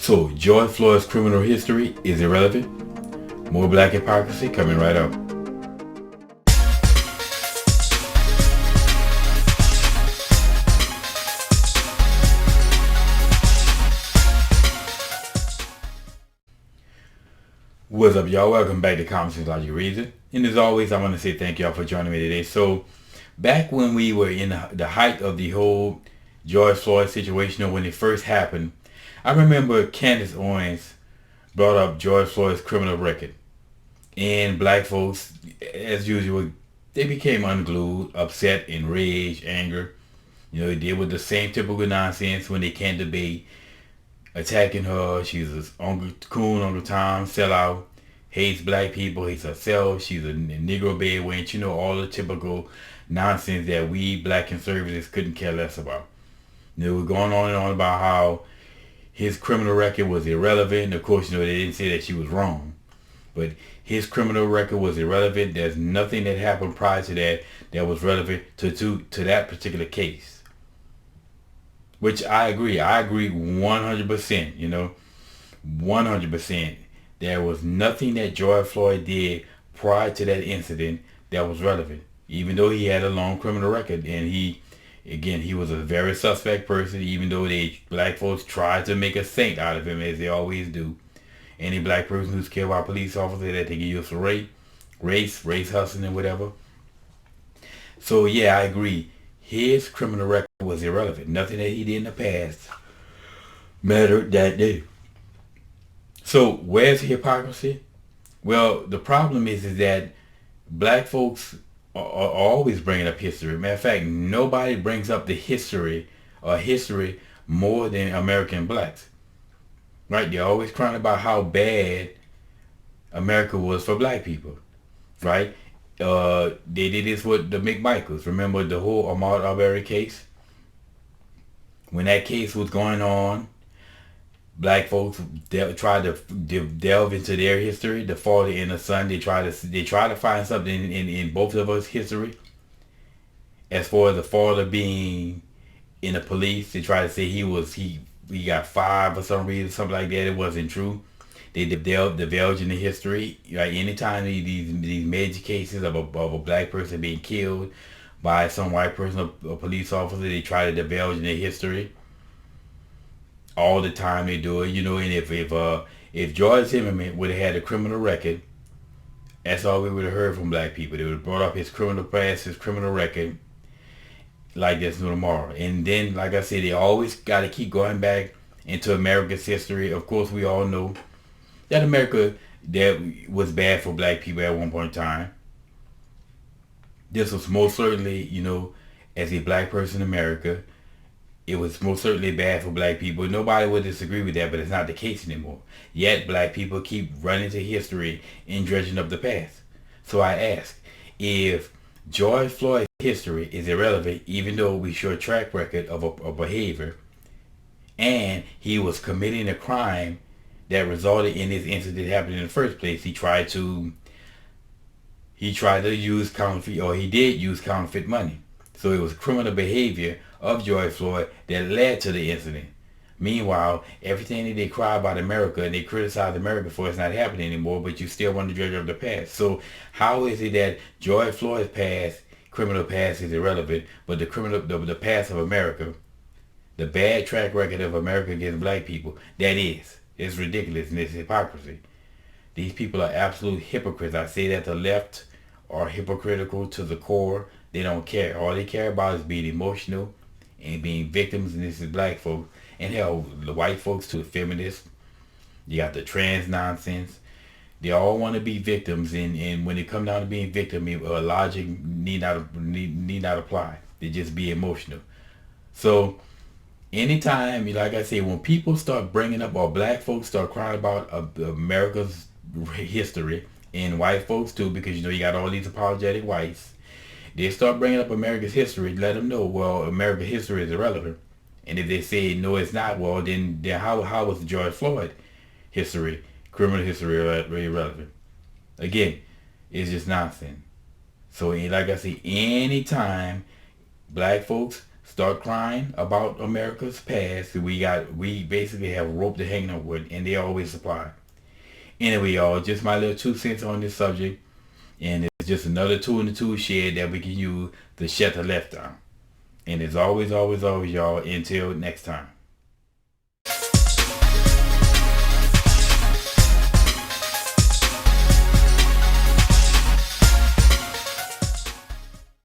So, George Floyd's criminal history is irrelevant? More black hypocrisy coming right up. What's up, y'all? Welcome back to Conversations Logic Reason. And as always, I want to say thank y'all for joining me today. So, back when we were in the height of the whole George Floyd situation, or when it first happened, I remember Candace Owens brought up George Floyd's criminal record. And black folks, as usual, they became unglued, upset, enraged, anger. You know, they deal with the same typical nonsense when they can't debate, attacking her. She's a Uncle Coon, Uncle Tom, sellout, hates black people, hates herself. She's a Negro bedwench. You know, all the typical nonsense that we black conservatives couldn't care less about. You know, we're going on and on about how his criminal record was irrelevant. Of course, you know, they didn't say that she was wrong, but his criminal record was irrelevant. There's nothing that happened prior to that that was relevant to that particular case. Which I agree. I agree 100%, you know, 100%. There was nothing that George Floyd did prior to that incident that was relevant. Even though he had a long criminal record, and he was a very suspect person, even though black folks tried to make a saint out of him, as they always do. Any black person who's killed by a police officer that they can use for race hustling and whatever. So yeah, I agree. His criminal record was irrelevant. Nothing that he did in the past mattered that day. So where's the hypocrisy? Well, the problem is that black folks are always bringing up history. Matter of fact, nobody brings up the history more than American blacks. Right? They're always crying about how bad America was for black people. Right? They did this with the McMichaels. Remember the whole Amad Arbery case? When that case was going on, black folks tried to delve into their history, the father and the son. They try to find something in both of us history. As far as the father being in the police, they try to say he got 5 or some reason, something like that. It wasn't true. They divulge in the history. Like anytime these major cases of a black person being killed by some white person, a police officer, they try to divulge in the history. All the time they do it, you know. And if George Zimmerman would have had a criminal record, that's all we would have heard from black people. They would have brought up his criminal past, his criminal record, like there's no tomorrow. And then, like I said, they always got to keep going back into America's history. Of course, we all know that America that was bad for black people at one point in time. This was most certainly, you know, as a black person in America, it was most certainly bad for black people. Nobody would disagree with that, but it's not the case anymore. Yet black people keep running to history and dredging up the past. So I ask, if George Floyd's history is irrelevant, even though we show a track record of a behavior, and he was committing a crime that resulted in this incident happening in the first place, he tried to use counterfeit, or he did use counterfeit money. So it was criminal behavior of George Floyd that led to the incident. Meanwhile, everything that they cry about America and they criticize America for is not happening anymore, but you still want to dredge up the past. So how is it that George Floyd's criminal past is irrelevant, but the past of America, the bad track record of America against black people, that is? It's ridiculous, and it's hypocrisy. These people are absolute hypocrites. I say that the left are hypocritical to the core. They don't care. All they care about is being emotional and being victims, and this is black folks. And hell, the white folks too, the feminists. You got the trans nonsense. They all want to be victims, and when it comes down to being victim, logic need not apply. They just be emotional. So anytime, like I say, when people start bringing up, or black folks start crying about America's history, and white folks too, because you know you got all these apologetic whites, they start bringing up America's history, let them know, well, America's history is irrelevant. And if they say no, it's not, well, then how was the George Floyd history, criminal history, irrelevant? Again, it's just nonsense. So like I say, anytime black folks start crying about America's past, we basically have rope to hang them with, and they always supply. Anyway, y'all, just my little 2 cents on this subject, and it's just another tool in the tool shed that we can use to shut the left down. And as always, always, always, y'all, until next time.